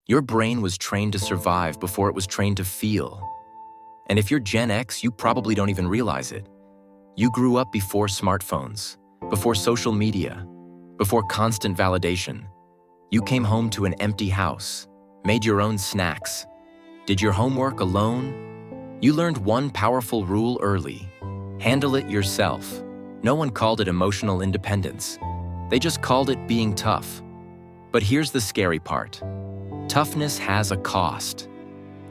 Your brain was trained to survive before it was trained to feel. And if you're Gen X, you probably don't even realize it. You grew up before smartphones, before social media, before constant validation. You came home to an empty house, made your own snacks, did your homework alone. You learned one powerful rule early: handle it yourself. No one called it emotional independence. They just called it being tough. But here's the scary part. Toughness has a cost.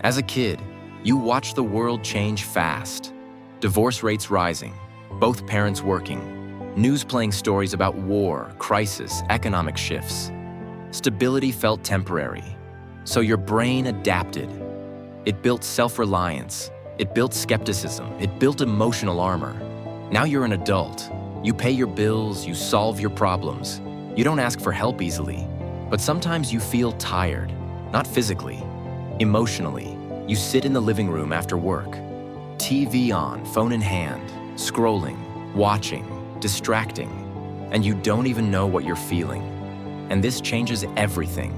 As a kid, you watched the world change fast. Divorce rates rising, both parents working, news playing stories about war, crisis, economic shifts. Stability felt temporary, so your brain adapted. It built self-reliance, it built skepticism, it built emotional armor. Now you're an adult. You pay your bills, you solve your problems. You don't ask for help easily, but sometimes you feel tired, not physically, emotionally. You sit in the living room after work, TV on, phone in hand, scrolling, watching, distracting, and you don't even know what you're feeling. And this changes everything.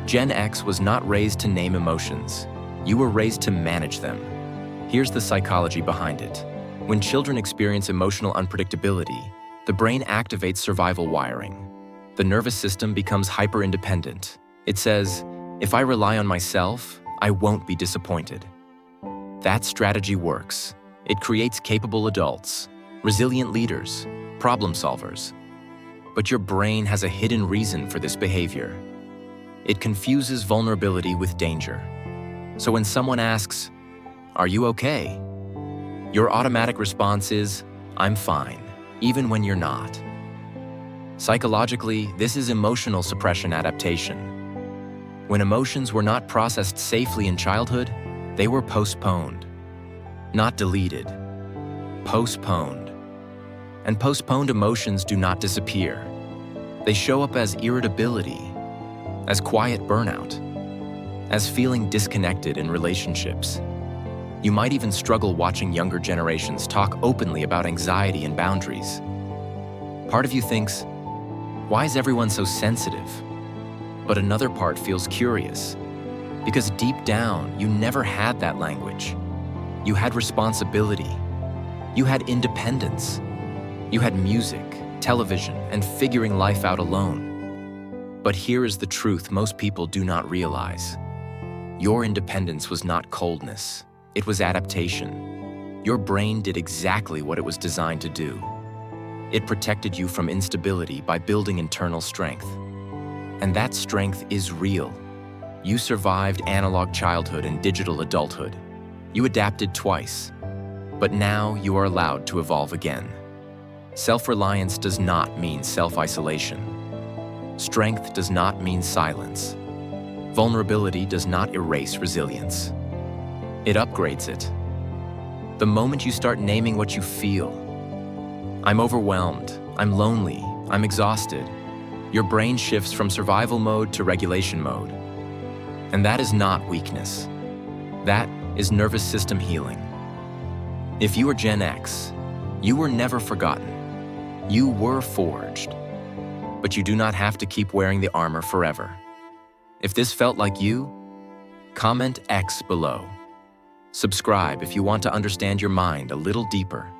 Gen X was not raised to name emotions. You were raised to manage them. Here's the psychology behind it. When children experience emotional unpredictability, the brain activates survival wiring. The nervous system becomes hyper-independent. It says, if I rely on myself, I won't be disappointed. That strategy works. It creates capable adults, resilient leaders, problem solvers. But your brain has a hidden reason for this behavior. It confuses vulnerability with danger. So when someone asks, "Are you okay?" your automatic response is, "I'm fine," even when you're not. Psychologically, this is emotional suppression adaptation. When emotions were not processed safely in childhood, they were postponed. Not deleted, postponed. And postponed emotions do not disappear. They show up as irritability, as quiet burnout, as feeling disconnected in relationships. You might even struggle watching younger generations talk openly about anxiety and boundaries. Part of you thinks, why is everyone so sensitive? But another part feels curious, because deep down, you never had that language. You had responsibility. You had independence. You had music, television, and figuring life out alone. But here is the truth most people do not realize. Your independence was not coldness. It was adaptation. Your brain did exactly what it was designed to do. It protected you from instability by building internal strength. And that strength is real. You survived analog childhood and digital adulthood. You adapted twice. But now you are allowed to evolve again. Self-reliance does not mean self-isolation. Strength does not mean silence. Vulnerability does not erase resilience. It upgrades it. The moment you start naming what you feel, I'm overwhelmed, I'm lonely, I'm exhausted, your brain shifts from survival mode to regulation mode. And that is not weakness. That is nervous system healing. If you are Gen X, you were never forgotten. You were forged. But you do not have to keep wearing the armor forever. If this felt like you, comment X below. Subscribe if you want to understand your mind a little deeper.